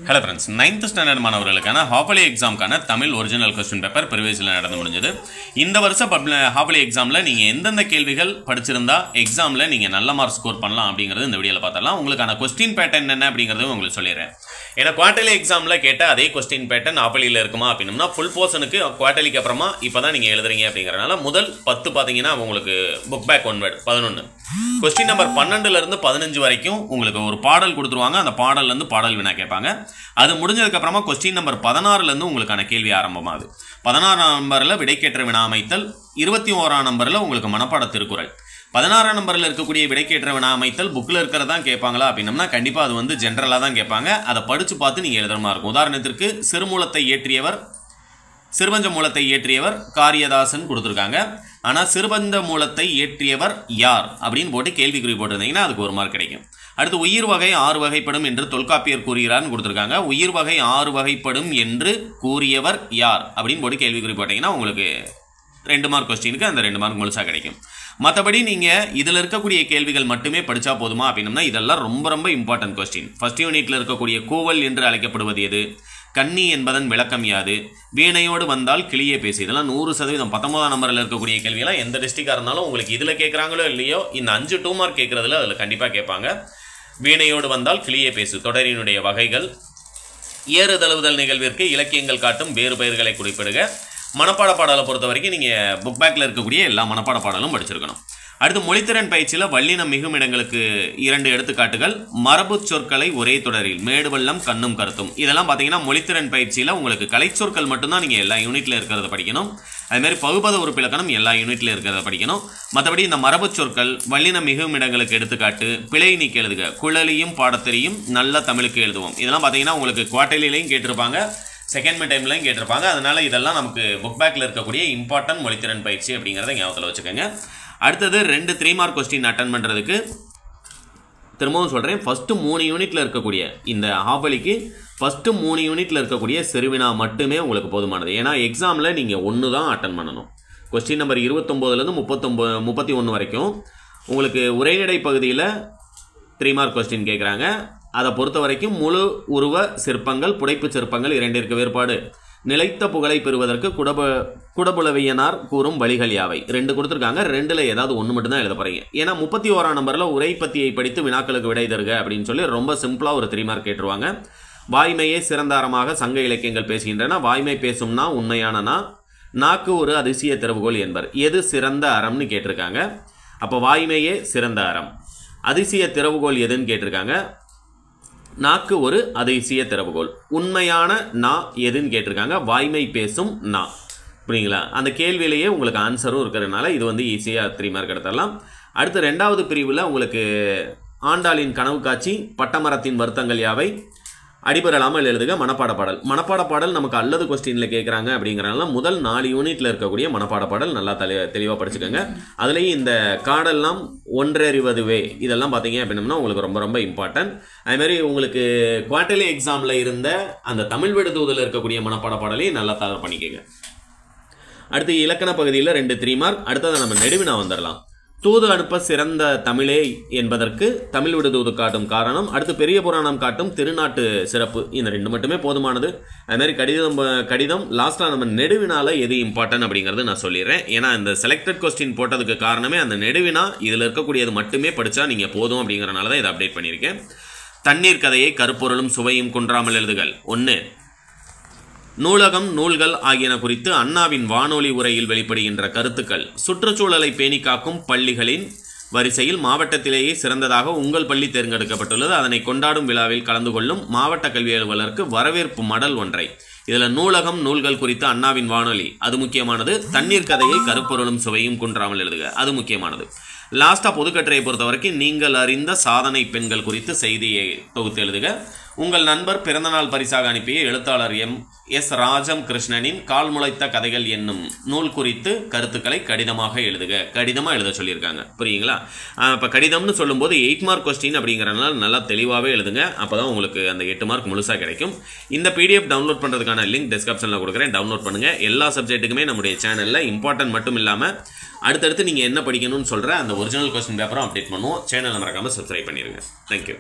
Hello friends, 9th standard மாணவர்களுக்கான ஹாஃப்லி எக்ஸாம்க்கான தமிழ் ஒரிஜினல் क्वेश्चन பேப்பர் ப்ரிவியஸ்ல நடந்து முடிஞ்சது. இந்த வருஷம் ஹாஃப்லி எக்ஸாம்ல நீங்க எந்தெந்த கேள்விகள் படிச்சிருந்தா எக்ஸாம்ல நீங்க நல்ல மார்க் ஸ்கோர் பண்ணலாம் அப்படிங்கறது இந்த வீடியோல பார்த்தறலாம். உங்களுக்கான क्वेश्चन பேட்டர்ன் என்ன அப்படிங்கறது உங்களுக்கு சொல்லிறேன். ஏனா குவார்ட்டர்லி எக்ஸாம்ல கேட்ட அதே क्वेश्चन பேட்டர்ன் ஹாஃப்லில இருக்குமா அப்படினா ஃபுல் போர்ஷனுக்கு குவார்ட்டர்லிக்கு அப்புறமா இப்போதான் நீங்க எழுதுறீங்க அப்படிங்கறனால முதல் 10 பாத்தீங்கன்னா உங்களுக்கு book back one word 11 question number 12 ல இருந்து 15 வரைக்கும் உங்களுக்கு ஒரு பாடல் கொடுத்துருவாங்க. அந்த பாடல்ல இருந்து பாடல் வினா கேட்பாங்க. அது முடிஞ்சதுக்கு அப்புறமா क्वेश्चन நம்பர் 16 ல இருந்து உங்களுக்கான கேள்வி ஆரம்பமாகுது. 16 நம்பர்ல விடைக்கேற்ற வினா அமைத்தல், 21 நம்பர்ல உங்களுக்கு மனப்பாட திருக்குறள். 16 நம்பர்ல இருக்கக்கூடிய விடைக்கேற்ற வினா அமைத்தல் புக்ல இருக்கறதா கேட்பாங்களா அப்படினா கண்டிப்பா அது வந்து ஜெனரலா தான் கேட்பாங்க. அத படிச்சு பார்த்து நீங்க எழுதுற மாதிரி இருக்கும். உதாரணத்திற்கு சிறுமூலத்தை இயற்றியவர் சிறுபஞ்ச மூலத்தை இயற்றியவர் காரியதாசன் கொடுத்திருக்காங்க. ஆனா சிறுபஞ்ச மூலத்தை இயற்றியவர் யார் அப்படினு போட்டு கேள்விக்குறி போட்டுருந்தீங்கன்னா அதுக்கு ஒரு மார்க் கிடைக்கும். அடுத்து உயிர் வகை 6 வகைப்படும் என்று தொல்காப்பியர் கூறுகிறார்னு கொடுத்திருக்காங்க. உயிர் வகை 6 வகைப்படும் என்று கூறியவர் யார் அப்படினு போட்டு கேள்விக்குறி போட்டீங்கன்னா உங்களுக்கு 2 மார்க் क्वेश्चनக்கு அந்த 2 மார்க் முழுசா கிடைக்கும். மத்தபடி நீங்க இதுல இருக்கக்கூடிய கேள்விகள் மட்டுமே படிச்சா போதுமா அப்படினா இதெல்லாம் ரொம்ப ரொம்ப இம்பார்ட்டன்ட் क्वेश्चन. ஃபர்ஸ்ட் யூனிட்ல இருக்கக்கூடிய கூவல் என்று அழைக்கப்படுவது எது, கன்னி என்பதன் விளக்கம் யாது, வீணையோடு வந்தால் கிளியே பேசு, இதெல்லாம் 100% 19ஆம் நம்பர்ல இருக்கக்கூடிய கேள்வியெல்லாம் எந்த டிஸ்ட்ரிக்டா இருந்தாலும் உங்களுக்கு இதுல கேக்குறாங்களோ இல்லையோ இந்த 5 2 மார்க் கேக்குறதுல அதுல கண்டிப்பா கேட்பாங்க. வீணையோடு வந்தால் கிளியே பேசு, தொடரினுடைய வகைகள், ஏறு தழுவுதல் நிகழ்விற்கு இலக்கியங்கள் காட்டும் வேறு பெயர்களை குறிப்பிடுக. மனப்பாட பாடலை பொறுத்த வரைக்கும் நீங்க புக் பேக்ல இருக்கக்கூடிய எல்லா மனப்பாட பாடலும் படிச்சிருக்கணும். அடுத்து மொழித்திறன் பயிற்சியில வல்லினம் மிகும் இடங்களுக்கு 2 எடுத்துக்காட்டுகள், மரபு சொற்களை ஒரே தொடரில், மேடு பள்ளம் கண்ணும் கருத்தும். இதெல்லாம் பாத்தீங்கன்னா மொழித்திறன் பயிற்சியில உங்களுக்கு கலைச்சொற்கள் மட்டும்தான் நீங்க எல்லா யூனிட்ல இருக்கிறத படிக்கணும். அதே மாதிரி பகுபத உறுப்பிலக்கணம் எல்லா யூனிட்ல இருக்கிறத படிக்கணும். மற்றபடி இந்த மரபு சொற்கள் வல்லினம் மிகும் இடங்களுக்கு எடுத்துக்காட்டு, பிழை நீக்கி எழுதுக, குழலியும் பாடத்திரியும் நல்ல தமிழுக்கு எழுதுவோம். இதெல்லாம் பாத்தீங்கன்னா உங்களுக்கு குவார்ட்டர்லிலையும் கேட்டிருப்பாங்க, செகண்ட் மிட் டைம்லையும் கேட்டிருப்பாங்க. அதனால இதெல்லாம் நமக்கு புக் பேக்ல இருக்கக்கூடிய இம்பார்ட்டன்ட் மொழித்திறன் பயிற்சி அப்படிங்கறத ஞாபகத்துல வச்சுக்கோங்க. அடுத்தது 2 3 மார்க் क्वेश्चन அட்டெண்ட் பண்றதுக்கு திரும்பவும் சொல்றேன். ஃபர்ஸ்ட் 3 யூனிட்ல இருக்கக்கூடிய இந்த ஹாஃப்லிக்கு ஃபர்ஸ்ட் 3 யூனிட்ல இருக்கக்கூடிய செருவினா மட்டுமே உங்களுக்கு போதுமானது. ஏன்னா எக்ஸாம்ல நீங்க 1 தான் அட்டெண்ட் பண்ணணும். क्वेश्चन நம்பர் 29 ல இருந்து 31 வரைக்கும் உங்களுக்கு உரைநடை பகுதியில 3 மார்க் क्वेश्चन கேக்குறாங்க. அதை பொறுத்த வரைக்கும் முழு உருவ சிற்பங்கள், புடைப்பு சிற்பங்கள் 2 வேறுபாடு, நிலைத்த புகழை பெறுவதற்கு குடபுலவியனார் கூறும் வழிகள் யாவை 2 கொடுத்துருக்காங்க. 2ல ஏதாவது 1 மட்டும் தான் எழுத போறீங்க. ஏன்னா 31ஆம் நம்பர்ல உரை பத்தியை படித்து வினாக்களுக்கு விடை தருக அப்படின்னு சொல்லி ரொம்ப சிம்பிளா ஒரு 3 மார்க் கேட்டுருவாங்க. வாய்மையே சிறந்த அறமாக சங்க இலக்கியங்கள் பேசுகின்றன, வாய்மை பேசும்னா உண்மையானனா, நாக்கு ஒரு அதிசய திறவுகோல் என்பர், எது சிறந்த அறம்னு கேட்டிருக்காங்க. அப்போ வாய்மையே சிறந்த அறம், அதிசய திறவுகோல் எதுன்னு கேட்டிருக்காங்க. நாக்கு ஒரு அதிசய திறவுகோல், உண்மையான நா எதுன்னு கேட்டிருக்காங்க. வாய்மை பேசும் நா. புரியுங்களா? அந்த கேள்வியிலேயே உங்களுக்கு ஆன்சரும் இருக்கிறதுனால இது வந்து ஈஸியாக 3 மார்க் எடுத்துடலாம். அடுத்து 2வது பிரிவில் உங்களுக்கு ஆண்டாளின் கனவு காட்சி, பட்டமரத்தின் வருத்தங்கள் யாவை, அடிபெறலாமல் எழுதுக, மனப்பாட பாடல். மனப்பாட பாடல் நமக்கு அல்லது क्वेश्चनல கேட்குறாங்க அப்படிங்கிறனால முதல் 4 யூனிட்ல இருக்கக்கூடிய மனப்பாட பாடல் நல்லா தெளிவாக படிச்சுக்கோங்க. அதுலேயும் இந்த காடெல்லாம் ஒன்றறிவதுவே இதெல்லாம் பார்த்தீங்க அப்படின்னா உங்களுக்கு ரொம்ப ரொம்ப இம்பார்ட்டன்ட். அதுமாதிரி உங்களுக்கு குவார்ட்டர்லி எக்ஸாமில் இருந்த அந்த தமிழ் விடுதூதில் இருக்கக்கூடிய மனப்பாட பாடலையும் நல்லா தயார் பண்ணிக்கோங்க. அடுத்து இலக்கண பகுதியில் 2 3 மார்க். அடுத்தது நம்ம நெடுவினா வந்துடலாம். தூது அனுப்ப சிறந்த தமிழே என்பதற்கு தமிழ் விடுதூது காட்டும் காரணம், அடுத்து பெரிய புராணம் காட்டும் திருநாட்டு சிறப்பு. இந்த 2 மட்டுமே போதுமானது. அதுமாதிரி கடிதம் லாஸ்ட்டாக நம்ம நெடுவினால எது இம்பார்ட்டன்ட் அப்படிங்கிறது நான் சொல்லிடுறேன். ஏன்னா இந்த செலக்டட் क्वेश्चन போட்டதுக்கு காரணமே அந்த நெடுவினா இதில் இருக்கக்கூடியது மட்டுமே படித்தா நீங்கள் போதும் அப்படிங்கிறனால தான் இதை அப்டேட் பண்ணியிருக்கேன். தண்ணீர் கதையை கருப்பொருளும் சுவையும் குன்றாமல் எழுதுகள். 1 நூலகம் நூல்கள் ஆகியன குறித்து அண்ணாவின் வானொலி உரையில் வெளிப்படுகின்ற கருத்துக்கள், சுற்றுச்சூழலை பேணி காக்கும் பள்ளிகளின் வரிசையில் மாவட்டத்திலேயே சிறந்ததாக உங்கள் பள்ளி தேர்ந்தெடுக்கப்பட்டுள்ளது, அதனை கொண்டாடும் விழாவில் கலந்து கொள்ளும் மாவட்ட கல்வி அலுவலருக்கு வரவேற்பு மடல் ஒன்றை. இதில் நூலகம் நூல்கள் குறித்து அண்ணாவின் வானொலி அது முக்கியமானது. தண்ணீர் கதையை கருப்பொருளும் சுவையும் குன்றாமல் எழுதுக அது முக்கியமானது. லாஸ்டா பொதுக்கட்டுரையை பொறுத்த வரைக்கும் நீங்கள் அறிந்த சாதனை பெண்கள் குறித்து செய்தியை தொகுத்து எழுதுக. உங்கள் நண்பர் பிறந்தநாள் பரிசாக அனுப்பிய எழுத்தாளர் எஸ் ராஜம் கிருஷ்ணனின் கால் முளைத்த கதைகள் என்னும் நூல் குறித்து கருத்துக்களை கடிதமாக எழுதுக. கடிதமாக எழுத சொல்லியிருக்காங்க. புரியுங்களா? இப்போ கடிதம்னு சொல்லும்போது 8 மார்க் क्वेश्चन அப்படிங்கிறனால நல்லா தெளிவாகவே எழுதுங்க. அப்போ தான் உங்களுக்கு அந்த 8 மார்க் முழுசாக கிடைக்கும். இந்த PDF டவுன்லோட் பண்ணுறதுக்கான லிங்க் டிஸ்கிரிப்ஷனில் கொடுக்குறேன், டவுன்லோட் பண்ணுங்கள். எல்லா சப்ஜெக்ட்டுக்குமே நம்முடைய சேனலில் இம்பார்ட்டன்ட் மட்டும் இல்லாமல் அடுத்தடுத்து நீங்கள் என்ன படிக்கணும்னு சொல்கிற அந்த ஒரிஜினல் क्वेश्चन பேப்பரும் அப்டேட் பண்ணுவோம். சேனலை மறக்காமல் சப்ஸ்கிரைப் பண்ணிடுங்க. தேங்க்யூ.